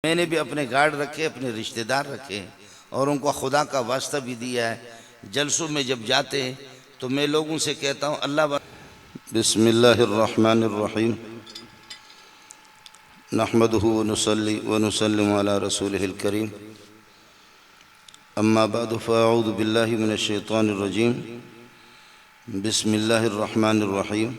میں نے بھی اپنے گارڈ رکھے، اپنے رشتہ دار رکھے اور ان کو خدا کا واسطہ بھی دیا ہے۔ جلسوں میں جب جاتے ہیں تو میں لوگوں سے کہتا ہوں اللہ بسم اللہ الرحمن الرحیم نحمده ونصلي ونسلم على رسوله الكريم اما بعد فاعوذ باللہ من الشیطان الرجیم بسم اللہ الرحمن الرحیم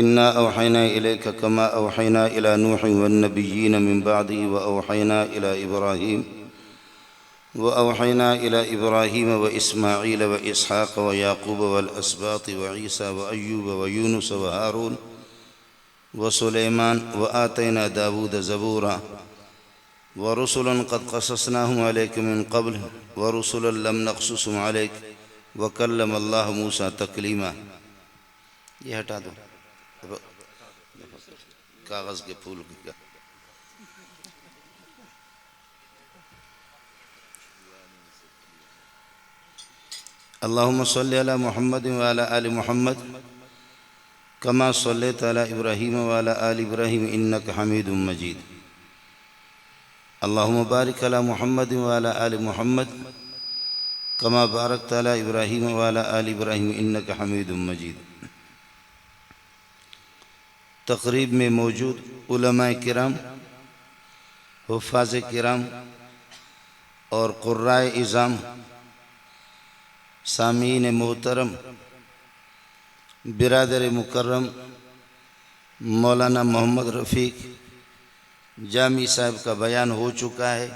إنا أوحينا إليك كما أوحينا إلى نوح والنبيين من بعده وأوحينا إلى إبراهيم وإسماعيل وإسحاق ويعقوب والأسباط وعيسى وأيوب ويونس وهارون وسليمان وآتينا داود زبورا ورسلا قد قصصناهم عليك من قبل ورسلا لم نقصصهم عليك وكلم الله موسى تكليما۔ یہ ہٹا دو کاغذ کے پھول کا۔ اللہم صلی علی محمد وعلی آل محمد کما صلیت علی ابراہیم وعلی آل ابراہیم انک حمید مجید۔ اللہم بارک علی محمد وعلی آل محمد کما بارکت علی ابراہیم وعلی آل ابراہیم انک حمید مجید۔ تقریب میں موجود علماء کرام، حفاظ کرام اور قرائے اعظام، سامعین محترم، برادر مکرم مولانا محمد رفیق جامی صاحب کا بیان ہو چکا ہے۔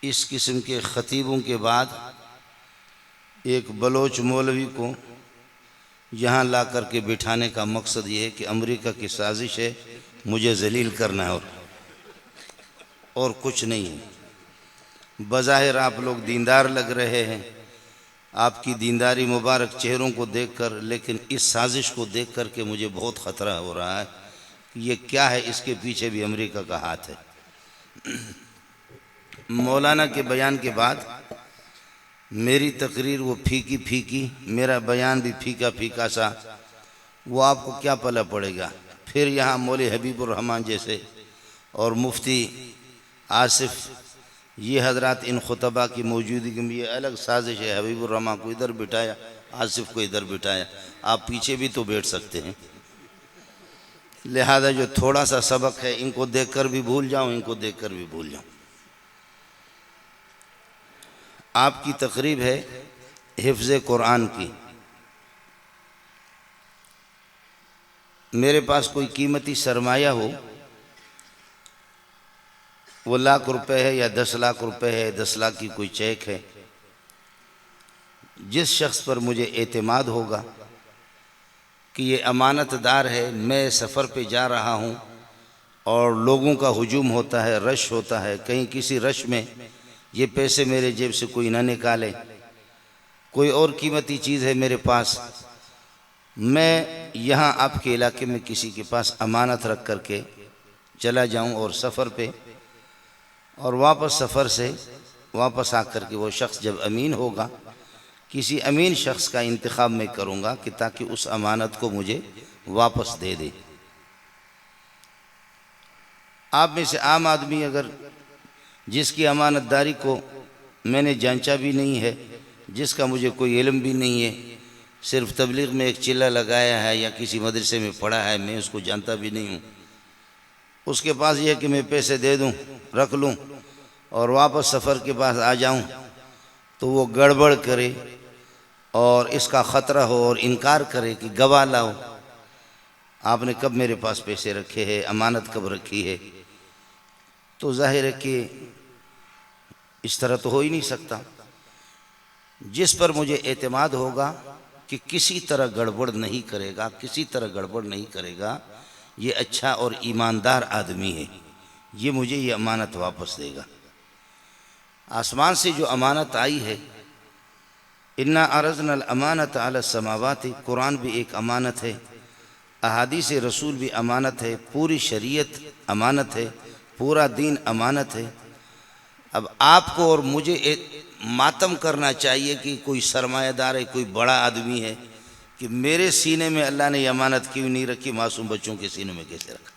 اس قسم کے خطیبوں کے بعد ایک بلوچ مولوی کو یہاں لا کر کے بٹھانے کا مقصد یہ ہے کہ امریکہ کی سازش ہے، مجھے ذلیل کرنا ہے اور کچھ نہیں ہے۔ بظاہر آپ لوگ دیندار لگ رہے ہیں، آپ کی دینداری مبارک چہروں کو دیکھ کر، لیکن اس سازش کو دیکھ کر کے مجھے بہت خطرہ ہو رہا ہے کہ یہ کیا ہے، اس کے پیچھے بھی امریکہ کا ہاتھ ہے۔ مولانا کے بیان کے بعد میری تقریر وہ پھیکی پھیکی، میرا بیان بھی پھیکا پھیکا سا، وہ آپ کو کیا پلہ پڑے گا۔ پھر یہاں مولوی حبیب الرحمن جیسے اور مفتی آصف، یہ حضرات ان خطبہ کی موجودگی میں یہ الگ سازش ہے، حبیب الرحمن کو ادھر بٹھایا، آصف کو ادھر بٹھایا، آپ پیچھے بھی تو بیٹھ سکتے ہیں۔ لہذا جو تھوڑا سا سبق ہے ان کو دیکھ کر بھی بھول جاؤں، ان کو دیکھ کر بھی بھول جاؤں۔ آپ کی تقریب ہے حفظ قرآن کی۔ میرے پاس کوئی قیمتی سرمایہ ہو، وہ لاکھ روپے ہے یا 10 لاکھ روپے ہے، 10 لاکھ کی کوئی چیک ہے، جس شخص پر مجھے اعتماد ہوگا کہ یہ امانت دار ہے، میں سفر پہ جا رہا ہوں اور لوگوں کا ہجوم ہوتا ہے، رش ہوتا ہے، کہیں کسی رش میں یہ پیسے میرے جیب سے کوئی نہ نکالے، کوئی اور قیمتی چیز ہے میرے پاس، میں یہاں آپ کے علاقے میں کسی کے پاس امانت رکھ کر کے چلا جاؤں اور سفر پہ، اور واپس سفر سے واپس آ کر کے وہ شخص جب امین ہوگا، کسی امین شخص کا انتخاب میں کروں گا کہ تاکہ اس امانت کو مجھے واپس دے دے۔ آپ میں سے عام آدمی اگر جس کی امانت داری کو میں نے جانچا بھی نہیں ہے، جس کا مجھے کوئی علم بھی نہیں ہے، صرف تبلیغ میں ایک چلہ لگایا ہے یا کسی مدرسے میں پڑھا ہے، میں اس کو جانتا بھی نہیں ہوں، اس کے پاس یہ ہے کہ میں پیسے دے دوں، رکھ لوں اور واپس سفر کے پاس آ جاؤں، تو وہ گڑبڑ کرے اور اس کا خطرہ ہو اور انکار کرے کہ گواہ لاؤ، آپ نے کب میرے پاس پیسے رکھے ہیں، امانت کب رکھی ہے، تو ظاہر ہے کہ اس طرح تو ہو ہی نہیں سکتا۔ جس پر مجھے اعتماد ہوگا کہ کسی طرح گڑبڑ نہیں کرے گا، کسی طرح گڑبڑ نہیں کرے گا، یہ اچھا اور ایماندار آدمی ہے، یہ مجھے یہ امانت واپس دے گا۔ آسمان سے جو امانت آئی ہے، اِنَّا عَرَضْنَا الْأَمَانَةَ عَلَى السَّمَاوَاتِ، قرآن بھی ایک امانت ہے، احادیث رسول بھی امانت ہے، پوری شریعت امانت ہے، پورا دین امانت ہے۔ اب آپ کو اور مجھے ماتم کرنا چاہیے کہ کوئی سرمایہ دار ہے، کوئی بڑا آدمی ہے، کہ میرے سینے میں اللہ نے یہ امانت کیوں نہیں رکھی، معصوم بچوں کے سینے میں کیسے رکھا۔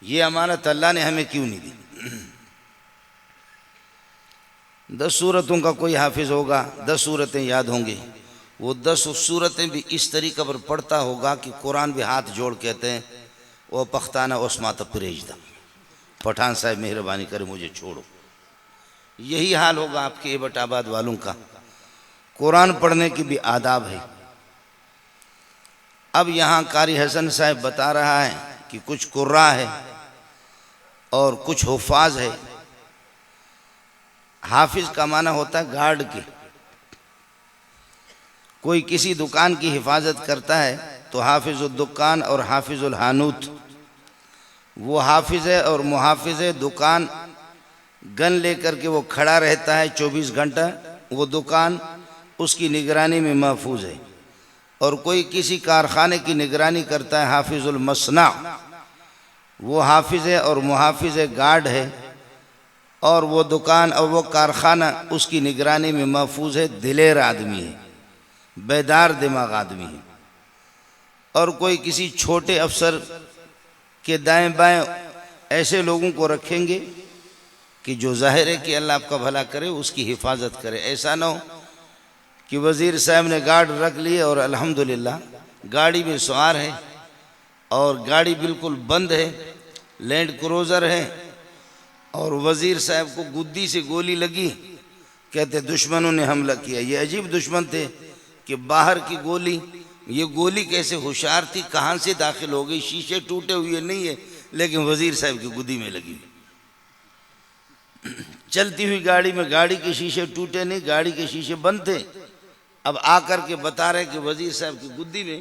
یہ امانت اللہ نے ہمیں کیوں نہیں دی؟ 10 سورتوں کا کوئی حافظ ہوگا، 10 سورتیں یاد ہوں گی، وہ 10 سورتیں بھی اس طریقہ پر پڑھتا ہوگا کہ قرآن بھی ہاتھ جوڑ کہتے ہیں وہ پختانہ عثمات پریجدہ، پٹھان صاحب مہربانی کرے مجھے چھوڑو۔ یہی حال ہوگا آپ کے ایبٹ آباد والوں کا۔ قرآن پڑھنے کی بھی آداب ہے۔ اب یہاں قاری حسن صاحب بتا رہا ہے کہ کچھ قراء ہے اور کچھ حفاظ ہے۔ حافظ کا معنی ہوتا ہے گارڈ کے، کوئی کسی دکان کی حفاظت کرتا ہے تو حافظ الدکان اور حافظ الحانوت، وہ حافظ ہے اور محافظ ہے۔ دکان گن لے کر کے وہ کھڑا رہتا ہے 24 گھنٹہ، وہ دکان اس کی نگرانی میں محفوظ ہے۔ اور کوئی کسی کارخانے کی نگرانی کرتا ہے حافظ المصنع، وہ حافظ ہے اور محافظ ہے، گارڈ ہے، اور وہ دکان اور وہ کارخانہ اس کی نگرانی میں محفوظ ہے، دلیر آدمی ہے، بیدار دماغ آدمی ہے۔ اور کوئی کسی چھوٹے افسر کے دائیں بائیں ایسے لوگوں کو رکھیں گے کہ جو ظاہر ہے کہ اللہ آپ کا بھلا کرے، اس کی حفاظت کرے۔ ایسا نہ ہو کہ وزیر صاحب نے گارڈ رکھ لیے اور الحمدللہ گاڑی میں سوار ہے اور گاڑی بالکل بند ہے، لینڈ کروزر ہے، اور وزیر صاحب کو گدی سے گولی لگی، کہتے دشمنوں نے حملہ کیا۔ یہ عجیب دشمن تھے کہ باہر کی گولی، یہ گولی کیسے ہوشیار تھی، کہاں سے داخل ہو گئی، شیشے ٹوٹے ہوئے نہیں ہے لیکن وزیر صاحب کی گدی میں لگی ہوئی۔ چلتی ہوئی گاڑی میں گاڑی کے شیشے ٹوٹے نہیں، گاڑی کے شیشے بند تھے۔ اب آ کر کے بتا رہے کہ وزیر صاحب کی گدی میں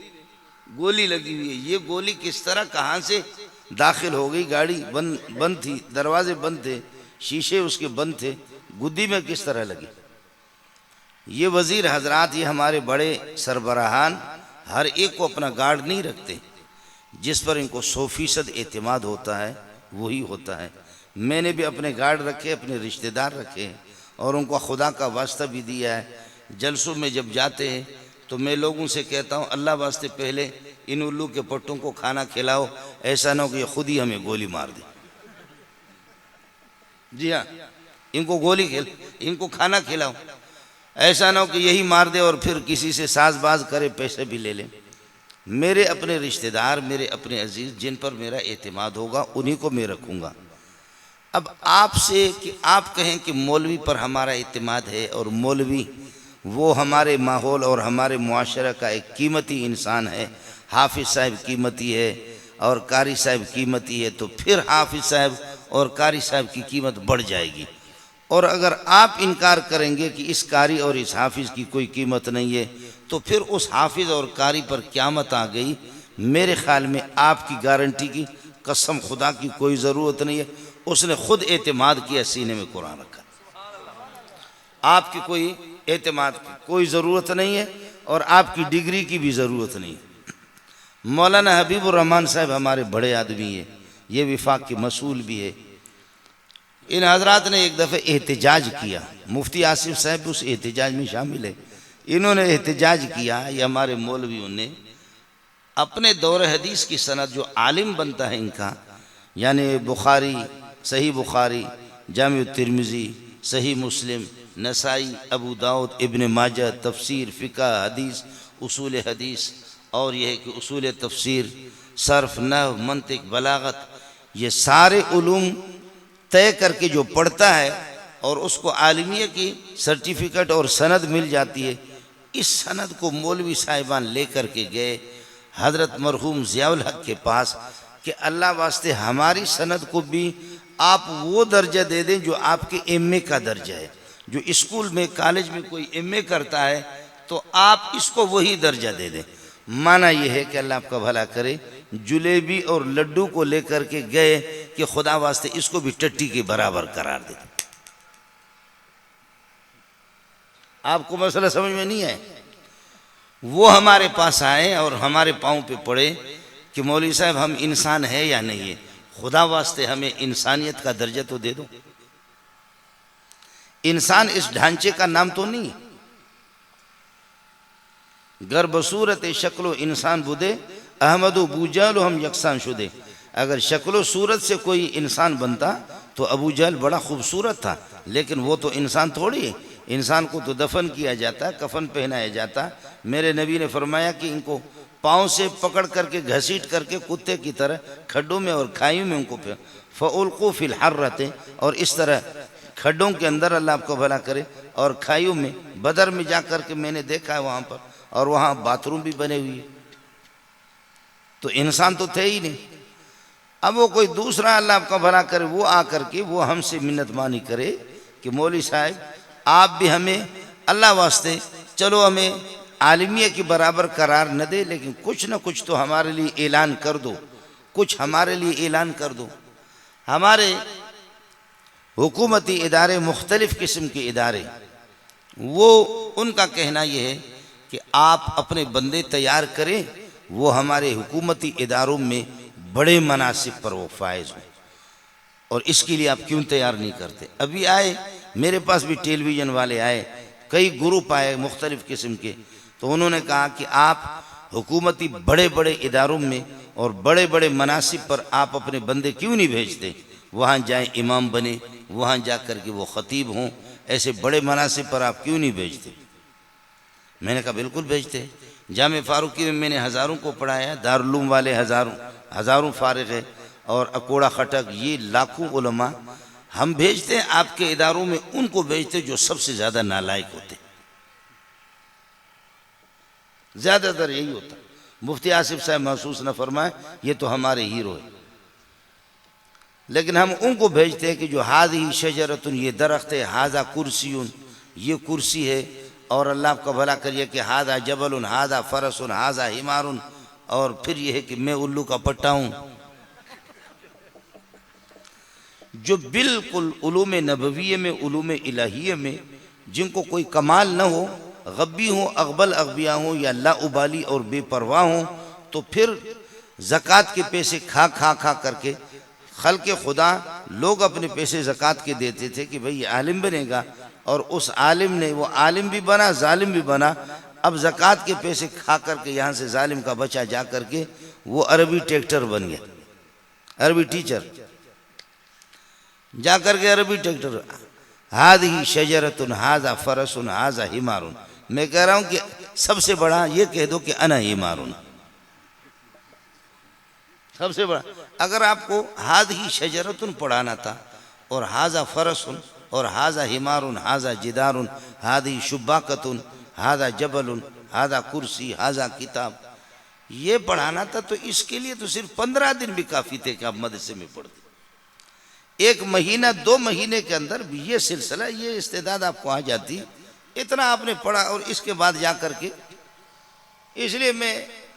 گولی لگی ہوئی ہے۔ یہ گولی کس طرح کہاں سے داخل ہو گئی، گاڑی بند تھی، دروازے بند تھے، شیشے اس کے بند تھے، گدی میں کس طرح لگی؟ یہ وزیر حضرات، یہ ہمارے بڑے سربراہان ہر ایک کو اپنا گارڈ نہیں رکھتے، جس پر ان کو 100% اعتماد ہوتا ہے وہی ہوتا ہے۔ میں نے بھی اپنے گارڈ رکھے، اپنے رشتہ دار رکھے، اور ان کو خدا کا واسطہ بھی دیا ہے۔ جلسوں میں جب جاتے ہیں تو میں لوگوں سے کہتا ہوں اللہ واسطے پہلے ان الو کے پٹوں کو کھانا کھلاؤ، ایسا نہ ہو کہ یہ خود ہی ہمیں گولی مار دے۔ جی ہاں، ان کو ان کو کھانا کھلاؤ، ایسا نہ ہو کہ یہی مار دے اور پھر کسی سے ساز باز کرے، پیسے بھی لے لیں۔ میرے اپنے رشتہ دار، میرے اپنے عزیز جن پر میرا اعتماد ہوگا انہی کو میں رکھوں گا۔ اب آپ سے کہ آپ کہیں کہ مولوی پر ہمارا اعتماد ہے، اور مولوی وہ ہمارے ماحول اور ہمارے معاشرہ کا ایک قیمتی انسان ہے، حافظ صاحب قیمتی ہے اور قاری صاحب قیمتی ہے، تو پھر حافظ صاحب اور قاری صاحب کی قیمت بڑھ جائے گی۔ اور اگر آپ انکار کریں گے کہ اس قاری اور اس حافظ کی کوئی قیمت نہیں ہے، تو پھر اس حافظ اور قاری پر قیامت آ گئی۔ میرے خیال میں آپ کی گارنٹی کی قسم خدا کی کوئی ضرورت نہیں ہے، اس نے خود اعتماد کیا، سینے میں قرآن رکھا۔ آپ کی کوئی اعتماد کی کوئی ضرورت نہیں ہے، اور آپ کی ڈگری کی بھی ضرورت نہیں ہے۔ مولانا حبیب الرحمن صاحب ہمارے بڑے آدمی ہیں، یہ وفاق کے مسئول بھی ہے۔ ان حضرات نے ایک دفعہ احتجاج کیا، مفتی آصف صاحب اس احتجاج میں شامل ہے۔ انہوں نے احتجاج کیا، یہ ہمارے مولویوں نے اپنے دور حدیث کی سند، جو عالم بنتا ہے ان کا، یعنی بخاری، صحیح بخاری، جامع الترمذی، صحیح مسلم، نسائی، ابو داؤد، ابن ماجہ، تفسیر، فقہ، حدیث، اصول حدیث، اور یہ ہے کہ اصول تفسیر، صرف، نحو، منطق، بلاغت، یہ سارے علوم طے کر کے جو پڑھتا ہے اور اس کو عالمیہ کی سرٹیفکیٹ اور سند مل جاتی ہے، اس سند کو مولوی صاحبان لے کر کے گئے حضرت مرحوم ضیاء الحق کے پاس کہ اللہ واسطے ہماری سند کو بھی آپ وہ درجہ دے دیں جو آپ کے ایم اے کا درجہ ہے۔ جو اسکول میں، کالج میں کوئی ایم اے کرتا ہے تو آپ اس کو وہی درجہ دے دیں۔ معنی یہ ہے کہ اللہ آپ کا بھلا کرے، جلیبی اور لڈو کو لے کر کے گئے کہ خدا واسطے اس کو بھی ٹٹی کے برابر قرار دے دیں۔ آپ کو مسئلہ سمجھ میں نہیں ہے؟ وہ ہمارے پاس آئے اور ہمارے پاؤں پہ پڑے کہ مولوی صاحب ہم انسان ہے یا نہیں ہے، خدا واسطے ہمیں انسانیت کا درجہ تو دے دو۔ انسان اس ڈھانچے کا نام تو نہیں، گر بصورت شکل و انسان بودے، احمد و بوجال و ہم یکساں شدے۔ اگر شکل و صورت سے کوئی انسان بنتا تو ابو جہل بڑا خوبصورت تھا، لیکن وہ تو انسان تھوڑی ہے، انسان کو تو دفن کیا جاتا، کفن پہنایا جاتا۔ میرے نبی نے فرمایا کہ ان کو پاؤں سے پکڑ کر کے گھسیٹ کر کے کتے کی طرح کھڈوں میں اور کھائیوں میں ان کو فَأُلْقُوا فِي الْحَرَّةِ، اور اس طرح کھڈوں کے اندر اللہ آپ کو بھلا کرے، اور کھائیوں میں۔ بدر میں جا کر کے میں نے دیکھا ہے وہاں پر، اور وہاں باتھ روم بھی بنے ہوئی ہے، تو انسان تو تھے ہی نہیں۔ اب وہ کوئی دوسرا اللہ آپ کا بھلا کرے، وہ آ کر کے وہ ہم سے منت مانی کرے کہ مولوی صاحب آپ بھی ہمیں اللہ واسطے، چلو ہمیں عالمیہ کی برابر قرار نہ دے، لیکن کچھ نہ کچھ تو ہمارے لیے اعلان کر دو، کچھ ہمارے لیے اعلان کر دو۔ ہمارے حکومتی ادارے، مختلف قسم کے ادارے، وہ ان کا کہنا یہ ہے کہ آپ اپنے بندے تیار کریں، وہ ہمارے حکومتی اداروں میں بڑے مناصب پر وہ فائز ہوں، اور اس کے لیے آپ کیوں تیار نہیں کرتے؟ ابھی آئے میرے پاس بھی ٹیلی ویژن والے آئے، کئی گروپ آئے مختلف قسم کے، تو انہوں نے کہا کہ آپ حکومتی بڑے بڑے اداروں میں اور بڑے بڑے مناصب پر آپ اپنے بندے کیوں نہیں بھیجتے؟ وہاں جائیں امام بنے، وہاں جا کر کے وہ خطیب ہوں، ایسے بڑے مناصب پر آپ کیوں نہیں بھیجتے؟ میں نے کہا بالکل بھیجتے۔ جامع فاروقی میں میں نے ہزاروں کو پڑھایا، دارالعلوم والے ہزاروں فارغ ہے، اور اکوڑا خٹک یہ لاکھوں علماء ہم بھیجتے ہیں آپ کے اداروں میں، ان کو بھیجتے جو سب سے زیادہ نالائق ہوتے، زیادہ تر یہی ہوتا۔ مفتی آصف صاحب محسوس نہ فرمائے، یہ تو ہمارے ہیرو ہیں، لیکن ہم ان کو بھیجتے ہیں کہ جو ہذہ شجرۃ، یہ درخت ہے، ھذا کرسی، یہ کرسی ہے، اور اللہ آپ کا بھلا کریے کہ ھذا جبل، ھذا فرس، ھذا حمار، اور پھر یہ ہے کہ میں الو کا پٹا ہوں۔ جو بالکل علوم نبویہ میں، علوم الہیہ میں جن کو کوئی کمال نہ ہو، غبی ہوں، اغبل اغبیاء ہوں، یا لا ابالی اور بے پرواہ ہوں، تو پھر زکوٰۃ کے پیسے کھا کر کے خلق خدا لوگ اپنے پیسے زکوٰۃ کے دیتے تھے کہ بھئی یہ عالم بنے گا، اور اس عالم نے، وہ عالم بھی بنا، ظالم بھی بنا۔ اب زکوٰۃ کے پیسے کھا کر کے یہاں سے ظالم کا بچہ جا کر کے وہ عربی ٹریکٹر بن گیا، عربی ٹیچر جا کر کے عربی ٹریکٹر۔ ھذہ شجرۃ، ھذا فرس، ھذا حمار۔ میں کہہ رہا ہوں کہ سب سے بڑا یہ کہہ دو کہ انا حمار، سب سے بڑا۔ اگر آپ کو ھذہ شجرۃ پڑھانا تھا، اور ھذا فرس، اور ھذا حمار، ھذا جدار، ھذہ شباکۃ، ھذا جبل، ھذا کرسی، ھذا کتاب، یہ پڑھانا تھا، تو اس کے لیے تو صرف 15 دن بھی کافی تھے کہ آپ مدرسے میں پڑھتے۔ 1 مہینہ 2 مہینے کے اندر بھی یہ سلسلہ، یہ استعداد آپ کو آ جاتی، اتنا آپ نے پڑھا، اور اس کے بعد جا کر کے۔ اس لیے میں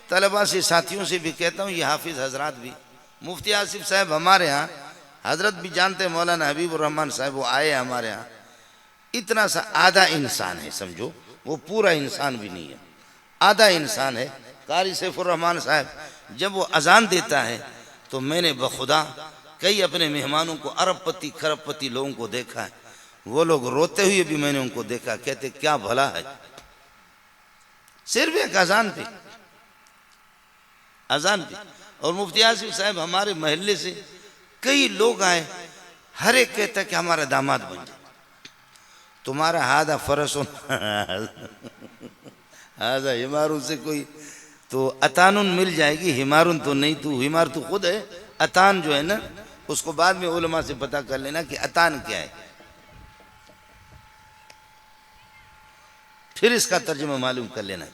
طلباء سے، ساتھیوں سے بھی کہتا ہوں، یہ حافظ حضرات بھی، مفتی آصف صاحب ہمارے ہاں، حضرت بھی جانتے ہیں، مولانا حبیب الرحمن صاحب وہ آئے ہمارے ہاں، اتنا سا آدھا انسان ہے، سمجھو وہ پورا انسان بھی نہیں ہے، آدھا انسان ہے۔ قاری سیف الرحمن صاحب جب وہ اذان دیتا ہے تو میں نے بخدا کئی اپنے مہمانوں کو، ارب پتی کھرب پتی لوگوں کو دیکھا ہے، وہ لوگ روتے ہوئے بھی میں نے ان کو دیکھا، کہتے کیا بھلا ہے، صرف ایک اذان پہ، اذان پہ۔ اور مفتی آصف صاحب ہمارے محلے سے کئی لوگ آئے، ہر ایک کہتا ہے کہ ہمارا داماد بن جائے، تمہارا ھذا فرس ھذا حمار سے کوئی تو اتان مل جائے گی، حمار تو نہیں، تو حمار تو خود ہے، اتان جو ہے نا اس کو بعد میں علماء سے پتہ کر لینا کہ اتان کیا ہے، پھر اس کا ترجمہ معلوم کر لینا۔